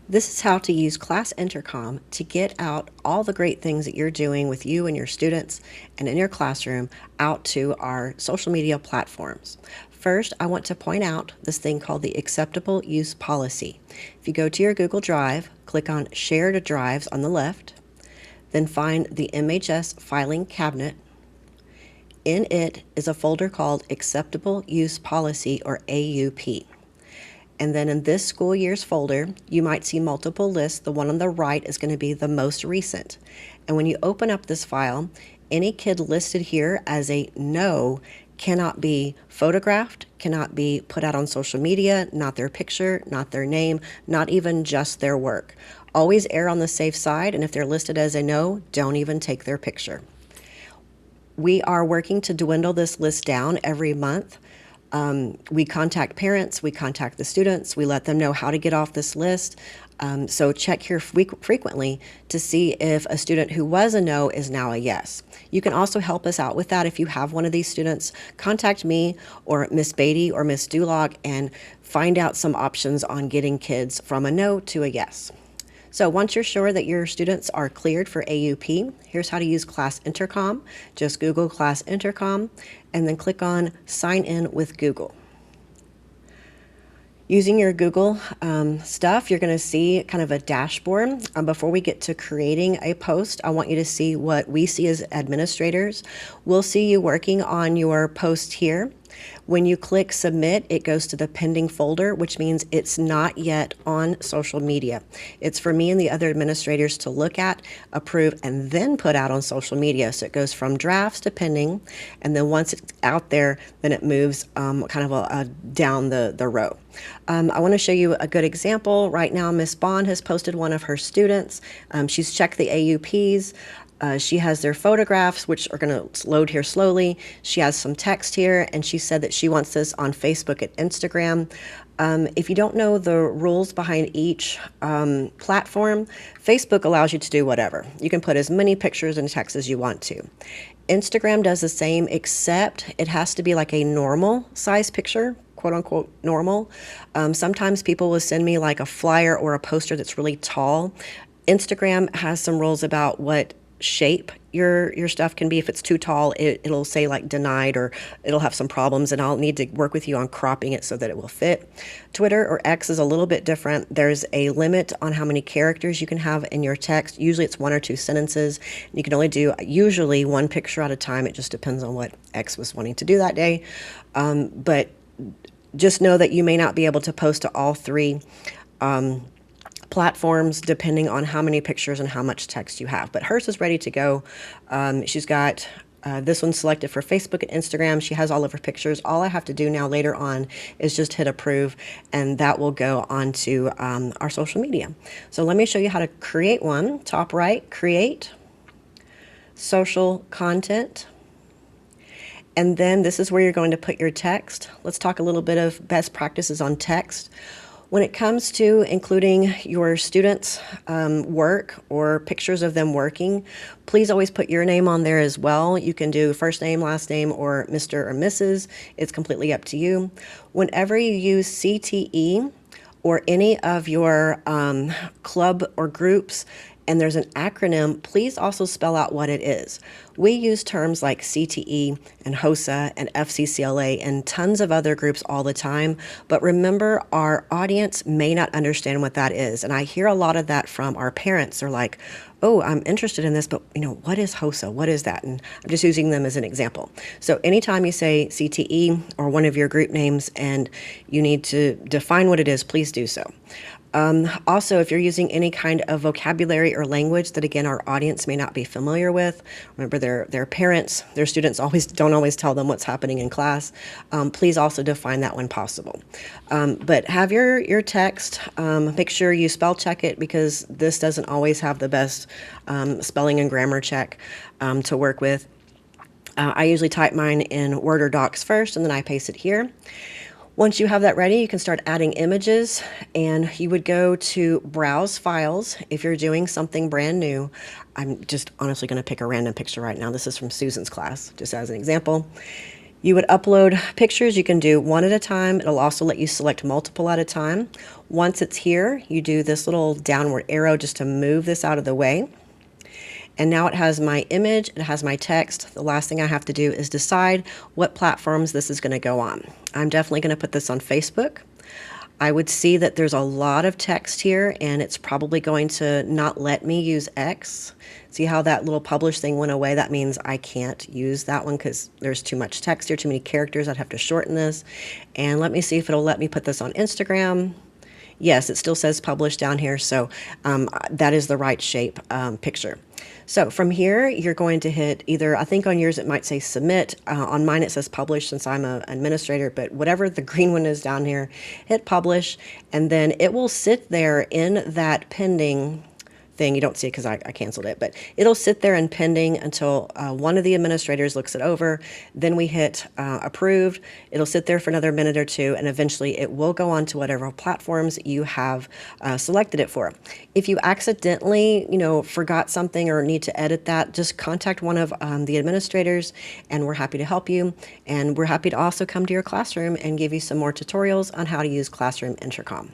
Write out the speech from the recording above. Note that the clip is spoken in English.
This is how to use Class Intercom to get out all the great things that you're doing with you and your students and in your classroom out to our social media platforms. First, I want to point out this thing called the Acceptable Use Policy. If you go to your Google Drive, click on Share to Drives on the left, then find the MHS filing cabinet. In it is a folder called Acceptable Use Policy, or AUP. And then in this school year's folder, you might see multiple lists. The one on the right is going to be the most recent. And when you open up this file, any kid listed here as a no cannot be photographed, cannot be put out on social media, not their picture, not their name, not even just their work. Always err on the safe side, and if they're listed as a no, don't even take their picture. We are working to dwindle this list down every month. We contact parents, we contact the students, we let them know how to get off this list. So check here frequently to see if a student who was a no is now a yes. You can also help us out with that. If you have one of these students, contact me or Miss Beatty or Miss Duloc and find out some options on getting kids from a no to a yes. So once you're sure that your students are cleared for AUP, here's how to use Class Intercom. Just Google Class Intercom and then click on Sign In with Google. Using your Google stuff, you're going to see kind of a dashboard. Before we get to creating a post, I want you to see what we see as administrators. We'll see you working on your post here. When you click submit, it goes to the pending folder, which means it's not yet on social media. It's for me and the other administrators to look at, approve, and then put out on social media. So it goes from drafts to pending, and then once it's out there, then it moves kind of down the row. I want to show you a good example. Right now, Miss Bond has posted one of her students. She's checked the AUPs. She has their photographs, which are going to load here slowly. She has some text here, and she said that she wants this on Facebook and Instagram. If you don't know the rules behind each platform, Facebook allows you to do whatever. You can put as many pictures and text as you want to. Instagram does the same, except it has to be like a normal size picture, quote unquote normal. Sometimes people will send me like a flyer or a poster that's really tall. Instagram has some rules about what shape your stuff can be. If it's too tall, it'll say like denied, or it'll have some problems, and I'll need to work with you on cropping it so that it will fit. Twitter or X is a little bit different. There's a limit on how many characters you can have in your text. Usually it's 1 or 2 sentences. You can only do usually 1 picture at a time. It just depends on what X was wanting to do that day. But just know that you may not be able to post to all 3 platforms depending on how many pictures and how much text you have. But hers is ready to go. She's got this one selected for Facebook and Instagram. She has all of her pictures. All I have to do now later on is just hit approve, and that will go onto our social media. So let me show you how to create one. Top right, create, social content. And then this is where you're going to put your text. Let's talk a little bit of best practices on text. When it comes to including your students' work or pictures of them working, please always put your name on there as well. You can do first name, last name, or Mr. or Mrs. It's completely up to you. Whenever you use CTE or any of your club or groups, and there's an acronym, please also spell out what it is. We use terms like CTE and HOSA and FCCLA and tons of other groups all the time, but remember, our audience may not understand what that is. And I hear a lot of that from our parents. They're like, oh, I'm interested in this, but what is HOSA? What is that? And I'm just using them as an example. So anytime you say CTE or one of your group names and you need to define what it is, please do so. Also, if you're using any kind of vocabulary or language that, again, our audience may not be familiar with, remember their parents, their students don't always tell them what's happening in class. Please also define that when possible. But have your text, make sure you spell check it, because this doesn't always have the best spelling and grammar check to work with. I usually type mine in Word or Docs first, and then I paste it here. Once you have that ready, you can start adding images, and you would go to Browse Files. If you're doing something brand new, I'm just honestly going to pick a random picture right now. This is from Susan's class, just as an example. You would upload pictures. You can do one at a time. It'll also let you select multiple at a time. Once it's here, you do this little downward arrow just to move this out of the way. And now it has my image, it has my text. The last thing I have to do is decide what platforms this is going to go on. I'm definitely going to put this on Facebook. I would see that there's a lot of text here, and it's probably going to not let me use X. See how that little publish thing went away? That means I can't use that one because there's too much text here, too many characters. I'd have to shorten this. And let me see if it'll let me put this on Instagram. Yes, it still says publish down here, so that is the right shape picture. So from here, you're going to hit either, I think on yours it might say submit. On mine it says publish since I'm an administrator, but whatever the green one is down here, hit publish, and then it will sit there in that pending thing. You don't see it because I canceled it, but it'll sit there and pending until one of the administrators looks it over. Then we hit approved. It'll sit there for another minute or two, and eventually it will go on to whatever platforms you have selected it for. If you accidentally, forgot something or need to edit that, just contact one of the administrators, and we're happy to help you. And we're happy to also come to your classroom and give you some more tutorials on how to use Classroom Intercom.